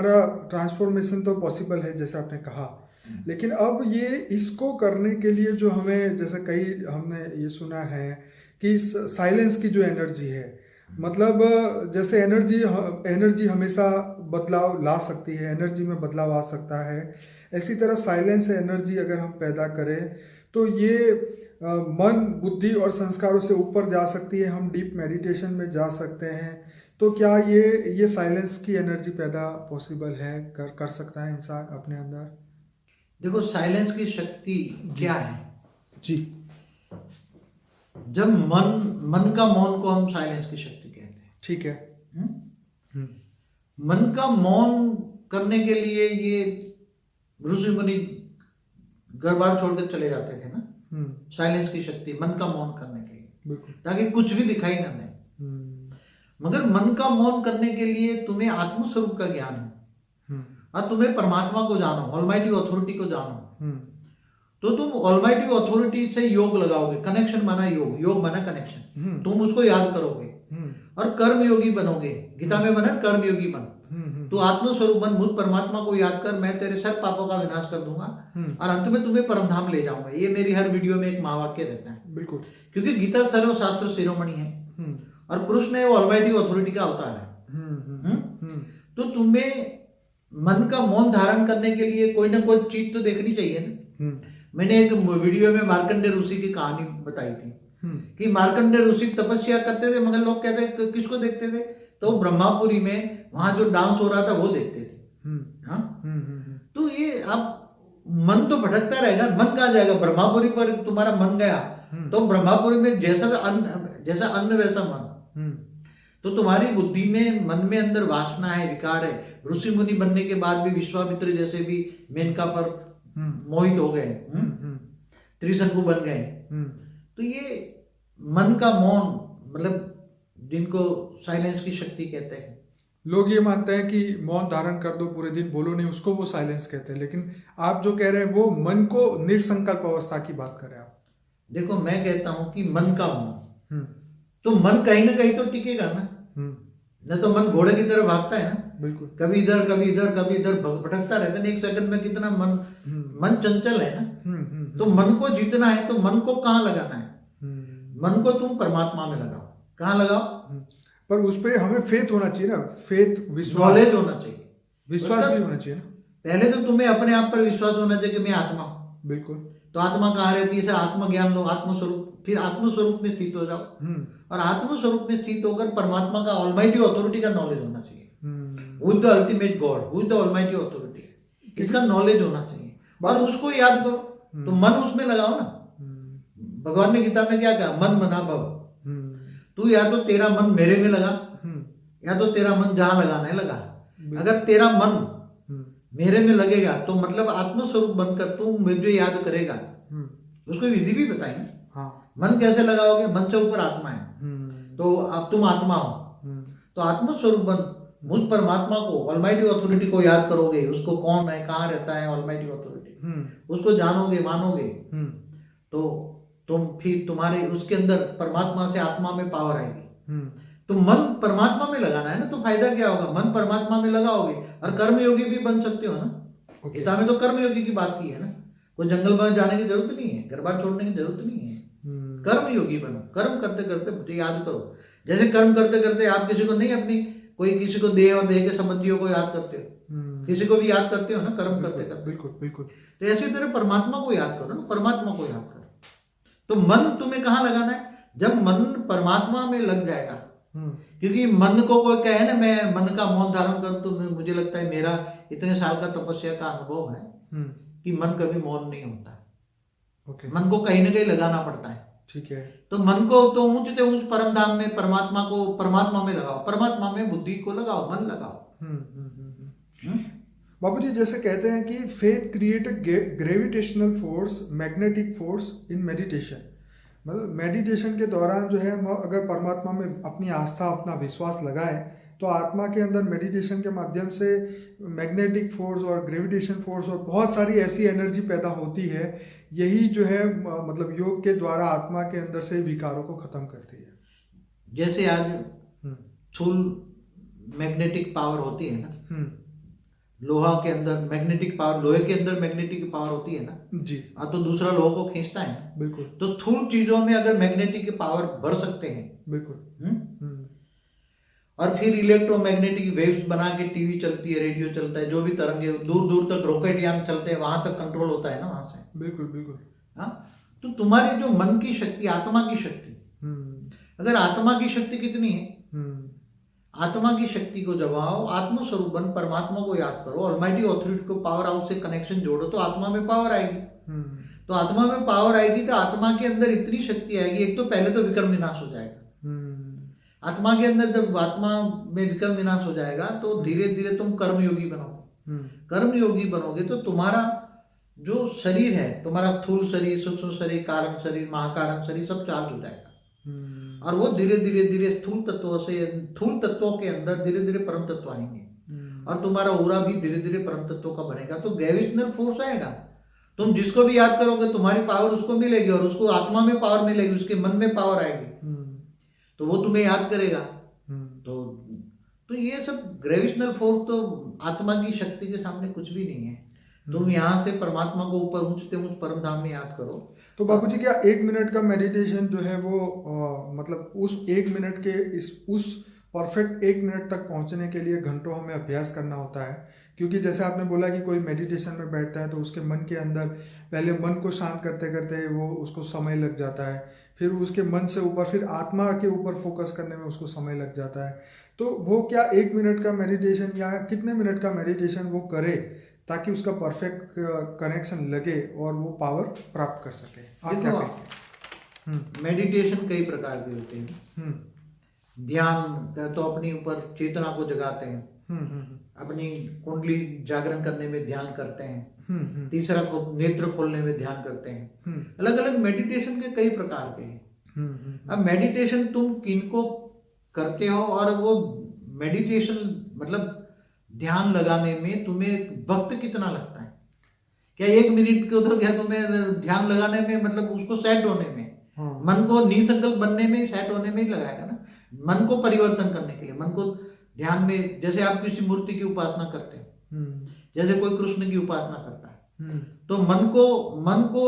हमारा ट्रांसफॉर्मेशन तो पॉसिबल है जैसे आपने कहा, लेकिन अब ये इसको करने के लिए जो हमें जैसे कई हमने ये सुना है कि साइलेंस की जो एनर्जी है, मतलब जैसे एनर्जी एनर्जी हमेशा बदलाव ला सकती है, एनर्जी में बदलाव आ सकता है, इसी तरह साइलेंस एनर्जी अगर हम पैदा करें तो ये मन बुद्धि और संस्कारों से ऊपर जा सकती है, हम डीप मेडिटेशन में जा सकते हैं। तो क्या ये साइलेंस की एनर्जी पैदा पॉसिबल है, कर सकता है इंसान अपने अंदर? देखो, साइलेंस की शक्ति क्या है जी। जब मन का मौन को हम साइलेंस की शक्ति कहते हैं। ठीक है। मन का मौन करने के लिए ये ऋषि मुनि घर बार छोड़कर चले जाते थे ना, साइलेंस की शक्ति, मन का मौन करने के लिए, बिल्कुल, ताकि कुछ भी दिखाई ना दे। मगर मन का मौन करने के लिए तुम्हें आत्मस्वरूप का ज्ञान हो और तुम्हें परमात्मा को जानो, ऑलमाइटी अथॉरिटी को जानो, तो तुम ऑलमाइटी अथॉरिटी से योग लगाओगे। कनेक्शन माना योग, योग माना कनेक्शन। तुम उसको याद करोगे और कर्म योगी बनोगे। गीता में बना कर्म योगी बन। तो आत्मस्वरूप बन, मुझ परमात्मा को याद कर, मैं तेरे सब पापों का विनाश कर दूंगा और अंत में तुम्हें परमधाम ले जाऊंगा। ये मेरी हर वीडियो में एक महावाक्य रहता है। बिल्कुल, क्योंकि गीता सर्वशास्त्र शिरोमणि है और कृष्ण वो ऑलमाइटी अथॉरिटी का अवतार है। तो तुम्हें मन का मौन धारण करने के लिए कोई ना कोई चीज तो देखनी चाहिए ना। मैंने एक वीडियो में मार्कंडेय ऋषि की कहानी बताई थी कि मार्कंडेय ऋषि तपस्या करते थे, मगर लोग कहते किसको देखते थे, तो ब्रह्मापुरी में वहां जो डांस हो रहा था वो देखते थे। हाँ, तो ये अब मन तो भटकता रहेगा, मन कहाँ जाएगा? ब्रह्मापुरी पर तुम्हारा मन गया तो ब्रह्मापुरी में जैसा अन्न वैसा मन। तो तुम्हारी बुद्धि में, मन में अंदर वासना है, विकार है। ऋषि मुनि बनने के बाद भी विश्वामित्र जैसे भी मेनका पर मोहित हो गए, त्रिशंकु बन गए। तो ये मन का मौन, मतलब जिनको साइलेंस की शक्ति कहते हैं। लोग ये मानते हैं कि मौन धारण कर दो, पूरे दिन बोलो नहीं, उसको वो साइलेंस कहते हैं, लेकिन आप जो कह रहे हैं वो मन को निर्संकल्प अवस्था की बात कर रहे हैं आप। देखो, मैं कहता हूं कि मन का मौन, तो मन कहीं ना कहीं तो टिकेगा ना। न तो मन घोड़े की तरह भागता है ना, बिल्कुल, कभी इधर कभी इधर कभी इधर भटकता रहता है। एक सेकंड में कितना मन चंचल है ना। तो मन को जीतना है तो मन को कहाँ लगाना है? मन को तुम परमात्मा में लगाओ। कहाँ लगाओ? पर उस पर हमें फेथ होना चाहिए ना, फेथ, विश्वास, नॉलेज होना चाहिए, विश्वास भी होना चाहिए ना। पहले तो तुम्हें अपने आप पर विश्वास होना चाहिए कि मैं आत्मा हूं। बिल्कुल। तो आत्मा कहाँ रहती है? आत्मज्ञान लो, आत्मस्वरूप, फिर आत्मस्वरूप में स्थित हो जाओ और आत्मस्वरूप में स्थित होकर परमात्मा का, ऑलमाइटी अथॉरिटी का नॉलेज होना चाहिए। With the ultimate God, with the almighty authority, इसका नॉलेज होना चाहिए और उसको याद करो। तो मन उसमें लगाओ ना। भगवान ने गीता में क्या कहा? मन मना भव। तू या तो तेरा मन मेरे में लगा, या तो तेरा मन जहां लगाना है लगा। अगर तेरा मन मेरे में लगेगा तो मतलब आत्मस्वरूप बनकर तू मुझे याद करेगा। उसको विधि भी बताई। हाँ। मन कैसे लगाओगे? मन से ऊपर आत्मा है, तो अब तुम आत्मा हो तो आत्मस्वरूप बन, मुझ परमात्मा को, ऑलमाइटी अथॉरिटी को याद करोगे। उसको कौन है, कहाँ रहता है ऑलमाइटी अथॉरिटी, उसको जानोगे, मानोगे, तो तुम फिर तुम्हारे उसके अंदर परमात्मा से आत्मा में पावर आएगी। तो मन परमात्मा में लगाना है ना। तो फायदा क्या होगा? मन परमात्मा में लगाओगे और कर्म योगी भी बन सकते हो ना। गीता में तो कर्म योगी की बात की है ना। कोई जंगल में जाने की जरूरत नहीं है, घर बार छोड़ने की जरूरत नहीं है। कर्म योगी बनो, कर्म करते करते मुझे याद करो। जैसे कर्म करते करते आप किसी को नहीं, अपनी कोई किसी को देह और देह के संबंधियों को याद करते हो, किसी को भी याद करते हो ना, कर्म करते करते। बिल्कुल बिल्कुल। तो ऐसी तरह परमात्मा को याद करो ना, परमात्मा को याद करो। तो मन तुम्हें कहाँ लगाना है? जब मन परमात्मा में लग जाएगा। क्योंकि मन को कोई कहे ना मैं मन का मौन धारण कर, तो मुझे लगता है मेरा इतने साल का तपस्या का अनुभव है कि मन कभी मौन नहीं होता। मन को कहीं ना कहीं लगाना पड़ता है। ठीक है। तो मन को तो ऊंचते ऊंच परम धाम में, परमात्मा को, परमात्मा में लगाओ, परमात्मा में बुद्धि को लगाओ, मन लगाओ। बाबू जी, जैसे कहते हैं कि faith create gravitational force, magnetic force in meditation. मतलब मेडिटेशन के दौरान जो है, अगर परमात्मा में अपनी आस्था, अपना विश्वास लगाए तो आत्मा के अंदर मेडिटेशन के माध्यम से मैग्नेटिक फोर्स और ग्रेविटेशन फोर्स और बहुत सारी ऐसी एनर्जी पैदा होती है। यही जो है मतलब योग के द्वारा आत्मा के अंदर से विकारों को खत्म करती है। जैसे आज स्थूल मैग्नेटिक पावर होती है ना, लोहा के अंदर मैग्नेटिक पावर, लोहे के अंदर मैग्नेटिक पावर होती है ना जी तो दूसरा लोहा को खींचता है ना। बिल्कुल तो स्थूल चीजों में अगर मैग्नेटिक पावर भर सकते हैं, बिल्कुल। और फिर इलेक्ट्रोमैग्नेटिक वेव्स बना के टीवी चलती है, रेडियो चलता है, जो भी तरंगे दूर दूर तक रॉकेट यान चलते हैं, वहां तक कंट्रोल होता है ना वहां से। बिल्कुल बिल्कुल। हाँ, तो तुम्हारी जो मन की शक्ति, आत्मा की शक्ति, अगर आत्मा की शक्ति कितनी है, आत्मा की शक्ति को जगाओ, आत्मस्वरूप बन, परमात्मा को याद करो, ऑलमाइटी ऑथोरिटी को पावर हाउस से कनेक्शन जोड़ो, तो आत्मा में पावर आएगी। तो आत्मा में पावर आएगी तो आत्मा के अंदर इतनी शक्ति आएगी, एक तो पहले तो विक्रम विनाश हो जाएगा। आत्मा के अंदर जब आत्मा में विक्रम विनाश हो जाएगा तो धीरे धीरे तुम कर्मयोगी बनोगे। कर्मयोगी बनोगे तो तुम्हारा जो शरीर है, तुम्हारा स्थूल शरीर, सूक्ष्म शरीर, कारण शरीर, महाकारण शरीर सब चार्ज हो जाएगा। और वो धीरे धीरे धीरे स्थूल तत्वों से, स्थूल तत्वों के अंदर धीरे धीरे परम तत्व आएंगे, और तुम्हारा ऑरा भी धीरे धीरे परम तत्वों का बनेगा। तो ग्रेविटेशनल फोर्स आएगा, तुम जिसको भी याद करोगे तुम्हारी पावर उसको मिलेगी, और उसको आत्मा में पावर मिलेगी, उसके मन में पावर आएगी, तो वो तुम्हें याद करेगा। तो ये सब ग्रेविटेशनल फोर्स तो आत्मा की शक्ति के सामने कुछ भी नहीं है। तुम यहाँ से परमात्मा को ऊपर ऊंचते ऊंच परम धाम में याद करो। तो बाबूजी क्या 1 मिनट का मेडिटेशन जो है वो मतलब उस 1 मिनट के उस परफेक्ट 1 मिनट तक पहुंचने के लिए घंटों हमें अभ्यास करना होता है? क्योंकि जैसे आपने बोला कि कोई मेडिटेशन में बैठता है तो उसके मन के अंदर पहले मन को शांत करते करते वो उसको समय लग जाता है, फिर उसके मन से ऊपर फिर आत्मा के ऊपर फोकस करने में उसको समय लग जाता है। तो वो क्या 1 मिनट का मेडिटेशन या कितने मिनट का मेडिटेशन वो करे ताकि उसका परफेक्ट कनेक्शन लगे और वो पावर प्राप्त कर सके? आप क्या कहेंगे? मेडिटेशन कई प्रकार के होते हैं। ध्यान तो अपनी ऊपर चेतना को जगाते हैं, अपनी कुंडली जागरण करने में ध्यान करते हैं। तीसरा को नेत्र खोलने में ध्यान करते हैं। अलग अलग मेडिटेशन के कई प्रकार के हैं। अब मेडिटेशन तुम किनको करते हो, और वो मेडिटेशन मतलब ध्यान लगाने में तुम्हें वक्त कितना लगता है? क्या 1 मिनट को तो क्या तुम्हें ध्यान लगाने में, मतलब उसको सेट होने में, मन को निसंकल्प बनने में, सेट होने में ही लगाएगा ना। मन को परिवर्तन करने के लिए, मन को ध्यान में, जैसे आप किसी मूर्ति की उपासना करते हैं, जैसे कोई कृष्ण की उपासना करता है, तो मन को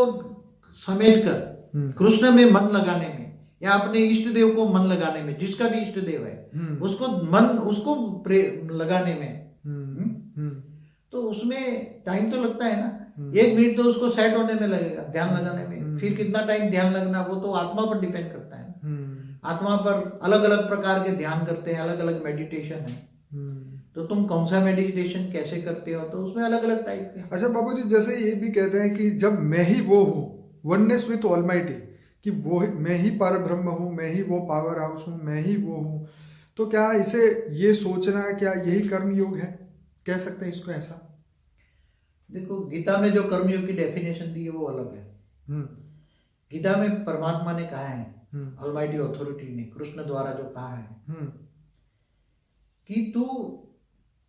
समेट कर कृष्ण में मन लगाने में, या अपने इष्ट देव को मन लगाने में, जिसका भी इष्ट देव है उसको मन, उसको लगाने में, तो उसमें टाइम तो लगता है ना। 1 मिनट तो उसको सेट होने में लगेगा, ध्यान लगाने में। फिर कितना टाइम ध्यान लगना वो तो आत्मा पर डिपेंड करता है। आत्मा पर अलग अलग प्रकार के ध्यान करते हैं, अलग अलग मेडिटेशन है। तो तुम कौन सा मेडिटेशन कैसे करते हो, तो उसमें अलग अलग टाइप के। अच्छा बाबूजी, जैसे ये भी कहते हैं कि जब मैं ही वो हूँ, वननेस विथ ऑलमाइटी, कि वो मैं ही पर ब्रह्म हूँ, मैं ही वो पावर हाउस हूँ, मैं ही वो हूँ, तो क्या इसे ये सोचना, क्या यही कर्म योग है? कह सकते हैं इसको ऐसा? देखो, गीता में जो कर्मयोग की डेफिनेशन दी है वो अलग है। गीता में परमात्मा ने कहा है, ऑलमाइटी ऑथोरिटी ने कृष्ण द्वारा जो कहा है कि तू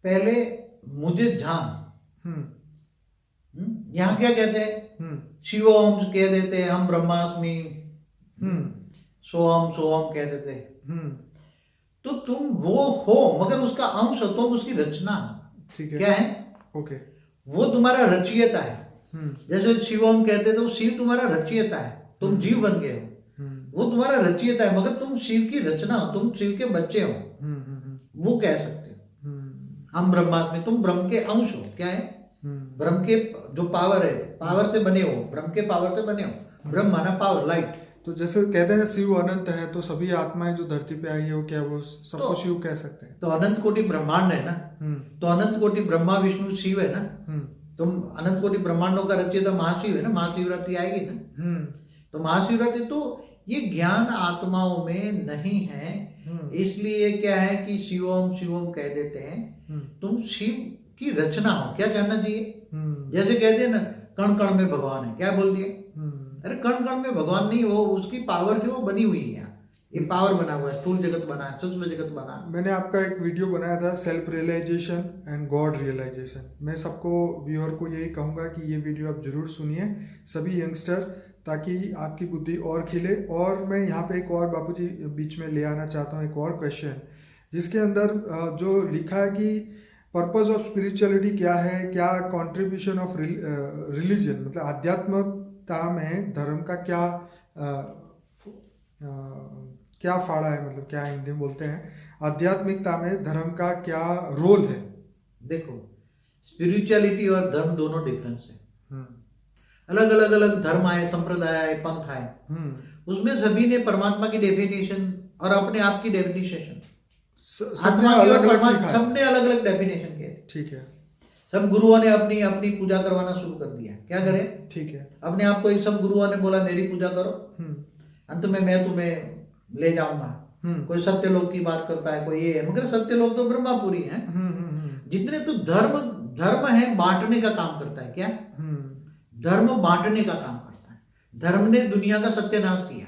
पहले मुझे जान। यहाँ क्या कहते हैं? शिव ओम कह देते हैं, हम ब्रह्मास्मि, सोहम सोहम कह देते हैं। तो तुम वो हो, मगर उसका अंश हो, तुम उसकी रचना। ठीक है, क्या है? ओके, वो तुम्हारा रचयिता है। जैसे शिवम कहते थे, शिव तुम्हारा रचयिता है, तुम जीव बन गए हो, वो तुम्हारा रचयिता है, मगर तुम शिव की रचना हो, तुम शिव के बच्चे हो, वो कह सकते हो। हम ब्रह्मास्मि, तुम ब्रह्म के अंश हो। क्या है? ब्रह्म के जो पावर है, पावर से बने हो, ब्रह्म के पावर से बने हो। ब्रह्म माना पावर, लाइट। तो जैसे कहते हैं शिव अनंत है, तो सभी आत्माएं जो धरती पे आई है वो क्या वो सबको तो शिव कह सकते हैं? तो अनंत कोटि ब्रह्मांड है ना, तो अनंत कोटि ब्रह्मा विष्णु शिव है ना। तुम अनंत कोटि ब्रह्मांडों का रचयिता महाशिव है ना। महाशिवरात्रि आएगी ना, तो महाशिवरात्रि, तो ये ज्ञान आत्माओं में नहीं है, इसलिए क्या है कि शिवम शिवम कह देते हैं। तुम शिव की रचना हो। क्या जानना चाहिए? जैसे कहते हैं ना, कण कण में भगवान है। क्या बोल दिए? अरे कण कण में भगवान नहीं, वो उसकी पावर से वो बनी हुई है। ये पावर बना हुआ है, स्थूल जगत बना है, सूक्ष्म जगत बना है। मैंने आपका एक वीडियो बनाया था, self realisation and God realisation. मैं सबको व्यूअर को यही कहूँगा कि ये वीडियो आप जरूर सुनिए, सभी यंगस्टर, ताकि आपकी बुद्धि और खिले। और मैं यहाँ पे एक और बापूजी बीच में ले आना चाहता हूँ, एक और क्वेश्चन, जिसके अंदर जो लिखा है कि पर्पस ऑफ स्पिरिचुअलिटी क्या है, क्या कंट्रीब्यूशन ऑफ रिलीजन, मतलब आध्यात्मिकता में धर्म का क्या क्या फाड़ा है, मतलब क्या हिंदी में बोलते हैं, आध्यात्मिकता में धर्म का क्या रोल है? देखो, स्पिरिचुअलिटी और धर्म दोनों डिफरेंस है। अलग अलग अलग धर्म आए, संप्रदाय आए, पंथ आए, उसमें सभी ने परमात्मा की डेफिनेशन और अपने आप की डेफिनेशन, आत्मा की और परमात्मा, सबने अलग अलग डेफिनेशन किए। ठीक है। सब गुरुओं ने अपनी अपनी पूजा करवाना शुरू कर दिया। क्या करें? ठीक है। अपने आप को सब गुरुओं ने बोला मेरी पूजा करो, अंत में मैं तुम्हें ले जाऊंगा। कोई सत्यलोक की बात करता है, कोई ये है, मगर सत्यलोक तो ब्रह्मापुरी है। जितने तो धर्म है बांटने का काम करता है। क्या? धर्म बांटने का काम करता है। धर्म ने दुनिया का सत्यानाश किया।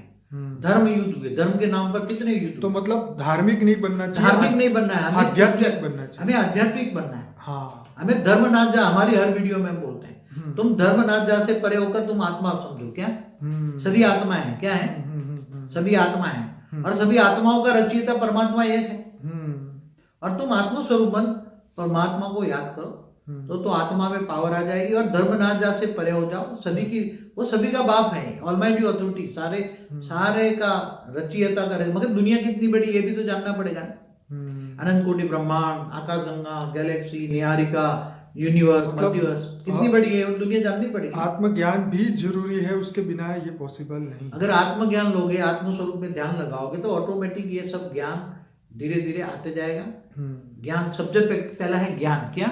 धर्म युद्ध हुए, धर्म के नाम पर कितने युद्ध। तो मतलब धार्मिक नहीं बनना चाहिए, धार्मिक नहीं बनना है, आध्यात्मिक बनना चाहिए। हमें आध्यात्मिक बनना है। हाँ, हमें धर्म नाथ जा, हमारी हर वीडियो में बोलते हैं तुम धर्म नाथ जा से परे होकर तुम आत्मा समझो। क्या? सभी आत्मा है। क्या है? सभी आत्मा है, और सभी आत्माओं का रचयिता परमात्मा एक है। और तुम आत्मस्वरूप बन परमात्मा को याद करो, तो आत्मा में पावर आ जाएगी और धर्मनाथ जा से परे हो जाओ। सभी की, वो सभी का बाप है, ऑलमाइटी अथॉरिटी, सारे का रचयिता का। मगर दुनिया कितनी बड़ी ये भी तो जानना पड़ेगा ना। अनंत कोटि ब्रह्मांड, आकाश गंगा, गैलेक्सी, निहारिका, यूनिवर्स, मल्टीवर्स, कितनी बड़ी है वो दुनिया जाननी पड़ेगी। आत्मज्ञान भी जरूरी है, उसके बिना ये पॉसिबल नहीं। अगर आत्मज्ञान लोगे, आत्मस्वरूप में ध्यान लगाओगे, तो ऑटोमेटिक ये सब ज्ञान धीरे धीरे आते जाएगा। ज्ञान सबसे पहला है ज्ञान। क्या?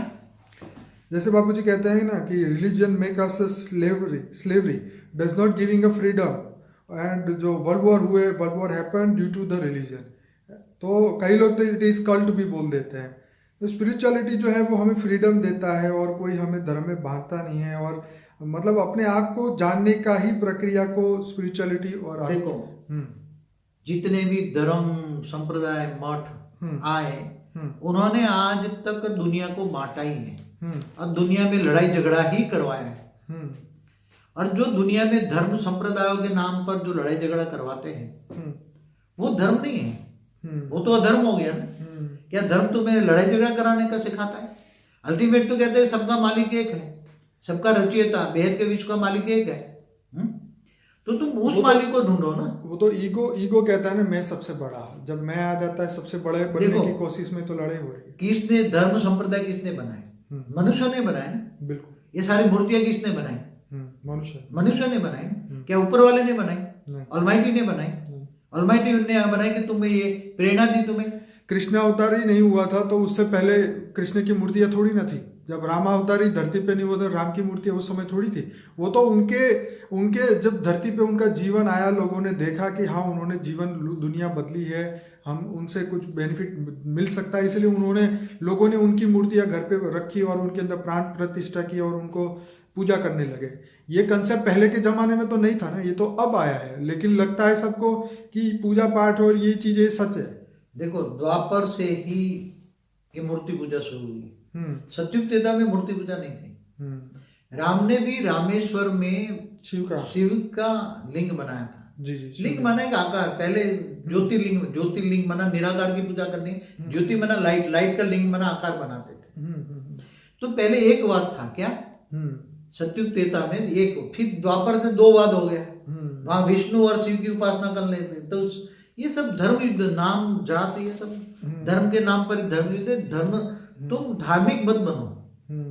जैसे बापूजी कहते हैं ना कि religion make us slavery does not giving a freedom, and जो world war happen due to the religion. तो कई लोग तो इट इज कल्ट भी बोल देते हैं। तो स्पिरिचुअलिटी जो है वो हमें फ्रीडम देता है और कोई हमें धर्म में बांधता नहीं है, और मतलब अपने आप को जानने का ही प्रक्रिया को स्पिरिचुअलिटी। और देखो, जितने भी धर्म, संप्रदाय, मठ आए, उन्होंने आज तक दुनिया को बांटा ही नहीं, और दुनिया में लड़ाई झगड़ा ही करवाया है। और जो दुनिया में धर्म संप्रदायों के नाम पर जो लड़ाई झगड़ा करवाते हैं, वो धर्म नहीं है, वो तो अधर्म हो गया ना। क्या धर्म तुम्हें लड़ाई झगड़ा कराने का सिखाता है? अल्टीमेट तो कहते हैं सबका मालिक एक है, सबका रचयिता, बेहद के विश्व का मालिक एक है। तो तुम उस मालिक को ढूंढो ना। वो तो ईगो कहता है ना, मैं सबसे बड़ा। जब मैं आ जाता है सबसे बड़े बनने की कोशिश में, तो लड़ाई होगी। किसने धर्म संप्रदाय किसने बनाए? मनुष्य ने बनाए ना। बिल्कुल। ये सारी मूर्तियां किसने बनाई? मनुष्य ने बनाई। क्या ऊपर वाले ने बनाई? ऑलमाइटी ने बनाई। ऑलमाइटी ने बनाई कि तुम्हें ये प्रेरणा दी। तुम्हें कृष्ण अवतार ही नहीं हुआ था तो उससे पहले कृष्ण की मूर्तियां थोड़ी ना थी। जब राम अवतारी धरती पे नहीं हुआ था, राम की मूर्तियां उस समय थोड़ी थी। वो तो उनके जब धरती पे उनका जीवन आया, लोगों ने देखा कि हाँ उन्होंने जीवन, दुनिया बदली है, हम उनसे कुछ बेनिफिट मिल सकता है, इसलिए लोगों ने उनकी मूर्तियां घर पे रखी और उनके अंदर प्राण प्रतिष्ठा की और उनको पूजा करने लगे। ये कंसेप्ट पहले के जमाने में तो नहीं था ना, ये तो अब आया है। लेकिन लगता है सबको कि पूजा पाठ और ये चीजें सच है। देखो, द्वापर से ही ये मूर्ति पूजा शुरू हुई। सतयुग त्रेता में मूर्ति पूजा नहीं थी। राम ने भी रामेश्वर में शिव का लिंग बनाया था। जी। लिंग माना एक आकार। पहले ज्योतिर्लिंग माना निराकार की पूजा करनी, ज्योति माना लाइट का लिंग माना आकार बनाते थे। तो पहले एक वाद था। क्या? सतयुग त्रेता में एक, फिर द्वापर से दो वाद हो गया। वहां विष्णु और शिव की उपासना कर लेते। तो ये सब धर्म युद्ध, नाम जाति, ये सब धर्म के नाम पर धर्म युद्ध। धर्म, तुम धार्मिक मत बनो,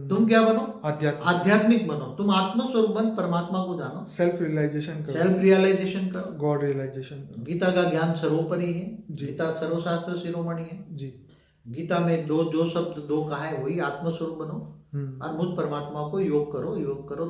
तुम क्या बनो? आध्यात्मिक बनो। तुम आत्मस्वरूप बन, परमात्मा को जानो, सेल्फ रियलाइजेशन करो, गॉड रियलाइजेशन। गीता का ज्ञान सर्वोपरि है। गीता सर्वशास्त्र शिरोमणि है जी। गीता में दो शब्द कहा है, वही आत्मस्वरूप बनो और मुझ परमात्मा को योग करो।